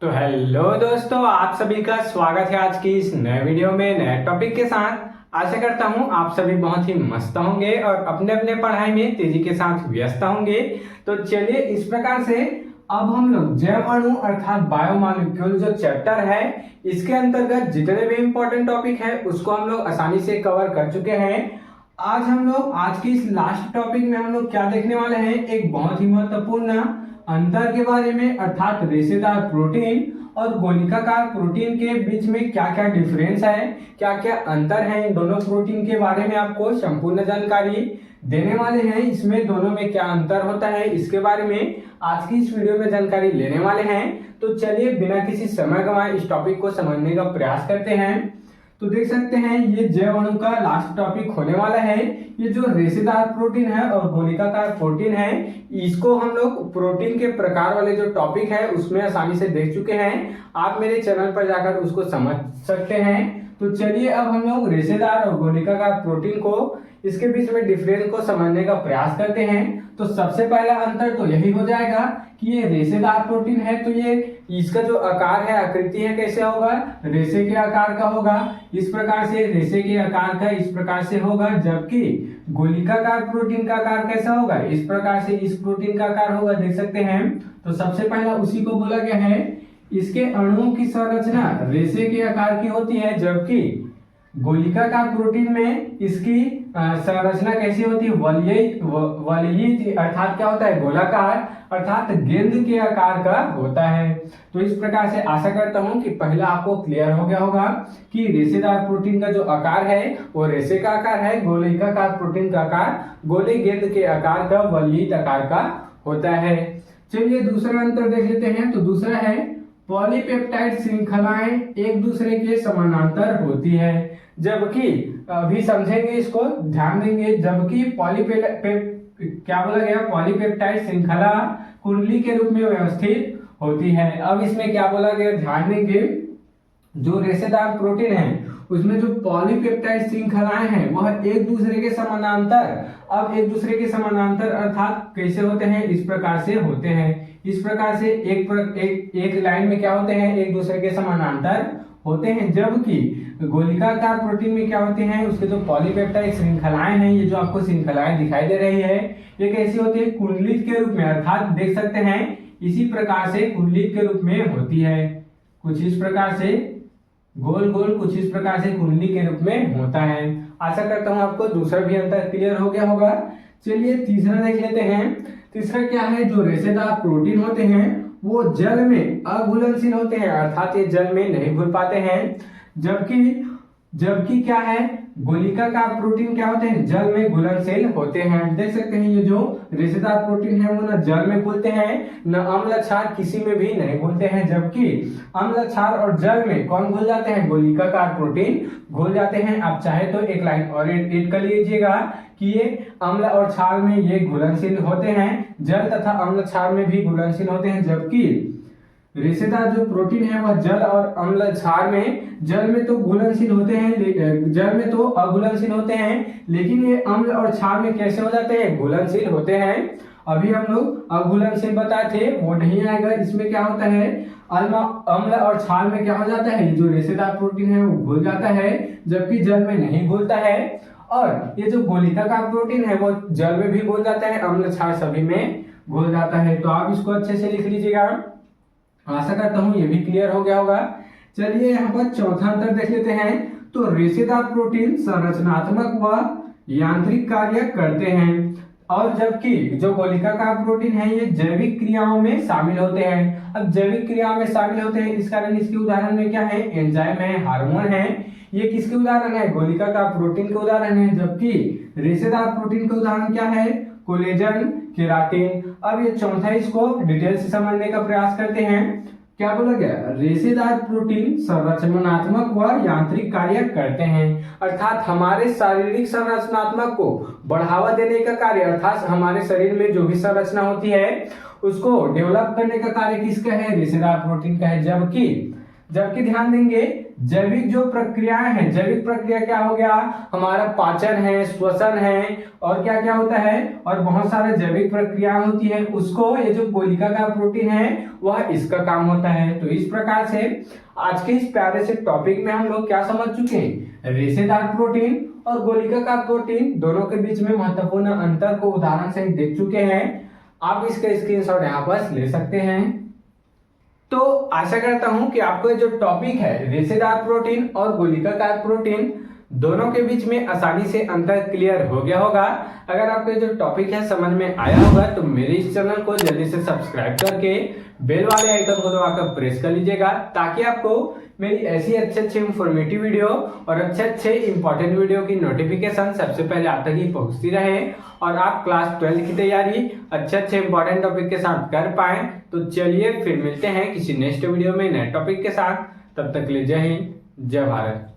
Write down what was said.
तो हेलो दोस्तों, आप सभी का स्वागत है आज की इस नए वीडियो में नए टॉपिक के साथ। आशा करता हूं आप सभी बहुत ही मस्त होंगे और अपने अपने पढ़ाई में तेजी के साथ व्यस्त होंगे। तो चलिए इस प्रकार से अब हम लोग जैव अणु अर्थात बायोमॉलिक्यूल जो चैप्टर है इसके अंतर्गत जितने भी इंपॉर्टेंट टॉपिक है उसको हम लोग आसानी से कवर कर चुके हैं। आज हम लोग आज की इस लास्ट टॉपिक में हम लोग क्या देखने वाले हैं, एक बहुत ही महत्वपूर्ण अंतर के बारे में, अर्थात रेशेदार प्रोटीन और गोलिकाकार प्रोटीन के बीच में क्या क्या डिफरेंस है, क्या क्या अंतर है इन दोनों प्रोटीन के बारे में आपको संपूर्ण जानकारी देने वाले हैं। इसमें दोनों में क्या अंतर होता है इसके बारे में आज की इस वीडियो में जानकारी लेने वाले हैं। तो चलिए बिना किसी समय गंवाए इस टॉपिक को समझने का प्रयास करते हैं। तो देख सकते हैं ये जैव अणु का लास्ट टॉपिक होने वाला है। ये जो रेशेदार प्रोटीन है और गोलिकाकार प्रोटीन है, इसको हम लोग प्रोटीन के प्रकार वाले जो टॉपिक है उसमें आसानी से देख चुके हैं। आप मेरे चैनल पर जाकर उसको समझ सकते हैं। तो चलिए अब हम लोग रेशेदार और गोलिकाकार प्रोटीन को इसके बीच में डिफरेंस को समझने का प्रयास करते हैं। तो सबसे पहला अंतर तो यही हो जाएगा कि ये रेशेदार प्रोटीन है तो ये इसका जो आकार है, आकृति है, कैसे होगा, रेशे के आकार का होगा। इस प्रकार से रेशे के आकार का इस प्रकार से होगा, जबकि गोलिकाकार प्रोटीन का आकार कैसा होगा, इस प्रकार से इस प्रोटीन का आकार होगा। देख सकते हैं। तो सबसे पहला उसी को बोला गया है। इसके अणुओं की संरचना रेशे के आकार की होती है, जबकि गोलिकाकार प्रोटीन में इसकी संरचना कैसी होती है, वलयित अर्थात क्या होता है, गोलाकार अर्थात गेंद के आकार का होता है। तो इस प्रकार से आशा करता हूं कि पहला आपको क्लियर हो गया होगा कि रेशेदार प्रोटीन का जो आकार है वो रेशे का आकार है, गोलिकाकार प्रोटीन का आकार गोले गेंद के आकार का, वलयित आकार का होता है। चलिए दूसरा अंतर देख लेते हैं। तो दूसरा है पॉलीपेप्टाइड श्रृंखलाएं एक दूसरे के समानांतर होती है, जबकि अभी समझेंगे, इसको ध्यान देंगे। जबकि क्या बोला गया, पॉलीपेप्टाइड श्रृंखला कुंडली के रूप में व्यवस्थित होती है। अब इसमें क्या बोला गया, ध्यान देंगे। जो रेशेदार प्रोटीन है उसमें जो पॉलीपेप्टाइड श्रृंखलाएं हैं वह एक दूसरे के समानांतर, अब एक दूसरे के समानांतर अर्थात कैसे होते हैं, इस प्रकार से होते हैं। इस प्रकार से एक लाइन में क्या होते हैं, एक दूसरे के समानांतर होते हैं। जबकि गोलिकाकार प्रोटीन में क्या होते हैं, उसके जो पॉलीपेप्टाइड श्रृंखलाएं हैं, ये जो आपको श्रृंखलाएं दिखाई दे रही है, ये कैसी होती है, कुंडलित के रूप में, अर्थात देख सकते हैं इसी प्रकार से कुंडलित के रूप में होती है। कुछ इस प्रकार से गोल गोल, कुछ इस प्रकार से कुंडली के रूप में होता है। आशा करता हूं आपको दूसरा भी अंतर क्लियर हो गया होगा। चलिए तीसरा देख लेते हैं। तीसरा क्या है, जो रेशेदार प्रोटीन होते हैं वो जल में अघुलनशील होते हैं, अर्थात ये जल में नहीं घुल पाते हैं। जबकि क्या है, गोलिकाकार प्रोटीन क्या होते हैं, जल में घुलनशील होते हैं। देख सकते हैं ये जो रेशेदार प्रोटीन है वो न जल में घुलते हैं न अम्ल क्षार किसी में भी नहीं घुलते हैं। जबकि अम्ल क्षार और जल में कौन घुल जाते हैं, गोलिकाकार प्रोटीन घुल जाते हैं। आप चाहे तो एक लाइन और एड कर लीजिएगा कि ये अम्ल और क्षार में ये घुलनशील होते हैं, जल तथा अम्ल क्षार में भी घुलनशील होते हैं। जबकि रेशेदार जो प्रोटीन है वह जल और अम्ल क्षार में, जल में तो घुलनशील होते हैं, जल में तो अघुलनशील होते हैं, लेकिन ये अम्ल और क्षार में कैसे हो जाते हैं, घुलनशील होते हैं। अभी हम लोग अघुलनशील बताए थे, वो नहीं आएगा। इसमें क्या होता है, अम्ल और क्षार में क्या हो जाता है, जो रेशेदार प्रोटीन है वो घुल जाता है, जबकि जल में नहीं घुलता है। और ये जो गोलिकाकार प्रोटीन है वो जल में भी घुल जाता है, अम्ल क्षार सभी में घुल जाता है। तो आप इसको अच्छे से लिख लीजिएगा। आशा करता हूं ये भी क्लियर हो गया होगा। चलिए यहाँ पर चौथा अंतर देख लेते हैं। तो रेशेदार प्रोटीन संरचनात्मक व यांत्रिक कार्य करते हैं, और जबकि जो गोलिकाकार प्रोटीन है ये जैविक क्रियाओं में शामिल होते हैं। अब जैविक क्रियाओं में शामिल होते हैं, इस कारण इसके उदाहरण में क्या है, एंजाइम है, हार्मोन है। ये किसके उदाहरण है, गोलिकाकार प्रोटीन के उदाहरण है। जबकि रेशेदार प्रोटीन के उदाहरण क्या है, कोलेजन, केराटिन। अब ये चौथा, इसको डिटेल से समझने का प्रयास करते हैं। क्या बोला गया, रेशेदार प्रोटीन संरचनात्मक व यांत्रिक कार्य करते हैं, अर्थात हमारे शारीरिक संरचनात्मक को बढ़ावा देने का कार्य, अर्थात हमारे शरीर में जो भी संरचना होती है उसको डेवलप करने का कार्य किसका है, रेशेदार प्रोटीन का है। जबकि जबकि ध्यान देंगे जैविक जो प्रक्रियाएं हैं, जैविक प्रक्रिया क्या हो गया, हमारा पाचन है, श्वसन है और क्या क्या होता है, और बहुत सारे जैविक प्रक्रियाएं होती है, उसको ये जो कोशिका का प्रोटीन है वह इसका काम होता है। तो इस प्रकार से आज के इस प्यारे से टॉपिक में हम लोग क्या समझ चुके हैं, रेशेदार प्रोटीन और गोलिकाकार प्रोटीन दोनों के बीच में महत्वपूर्ण अंतर को उदाहरण से देख चुके हैं। आप इसका स्क्रीनशॉट यहाँ पर ले सकते हैं। तो आशा करता हूं कि आपको जो टॉपिक है रेशेदार प्रोटीन और गोलिकाकार प्रोटीन दोनों के बीच में आसानी से अंतर क्लियर हो गया होगा। अगर आपको जो टॉपिक है समझ में आया होगा तो मेरे इस चैनल को जल्दी से सब्सक्राइब करके बेल वाले आइकन को दबाकर प्रेस कर लीजिएगा, ताकि आपको मेरी ऐसी अच्छे इंफॉर्मेटिव वीडियो और अच्छे इंपॉर्टेंट वीडियो की नोटिफिकेशन सबसे पहले आप तक ही पहुंचती रहे और आप क्लास 12 की तैयारी अच्छे इंपॉर्टेंट टॉपिक के साथ कर पाए। तो चलिए फिर मिलते हैं किसी नेक्स्ट वीडियो में नए टॉपिक के साथ। तब तक के लिए जय हिंद, जय भारत।